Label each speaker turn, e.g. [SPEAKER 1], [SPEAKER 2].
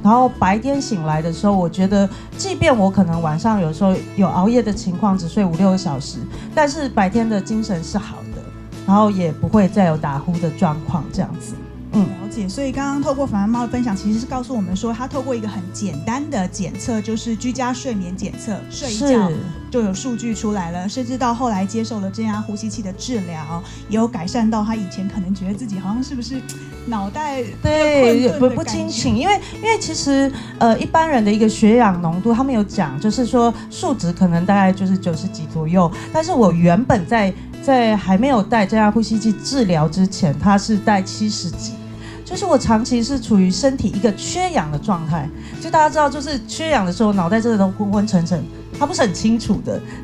[SPEAKER 1] 然后白天醒来的时候，我觉得即便我可能晚上有时候有熬夜的情况，只睡5-6个小时，但是白天的精神是好的，然后也不会再有打呼的状况这样子。
[SPEAKER 2] 了解。所以刚刚透过反猫的分享，其实是告诉我们说，他透过一个很简单的检测，就是居家睡眠检测，睡一觉就有数据出来了，甚至到后来接受了正压呼吸器的治疗，也有改善到他以前可能觉得自己好像是不是脑袋
[SPEAKER 1] 对不清醒，因为其实一般人的一个血氧浓度，他们有讲，就是说数值可能大概就是90几左右，但是我原本在还没有带正压呼吸器治疗之前，它是带70几。就是我长期是处于身体一个缺氧的状态，就大家知道，就是缺氧的时候，脑袋真的都昏昏沉沉，它不是很清楚的。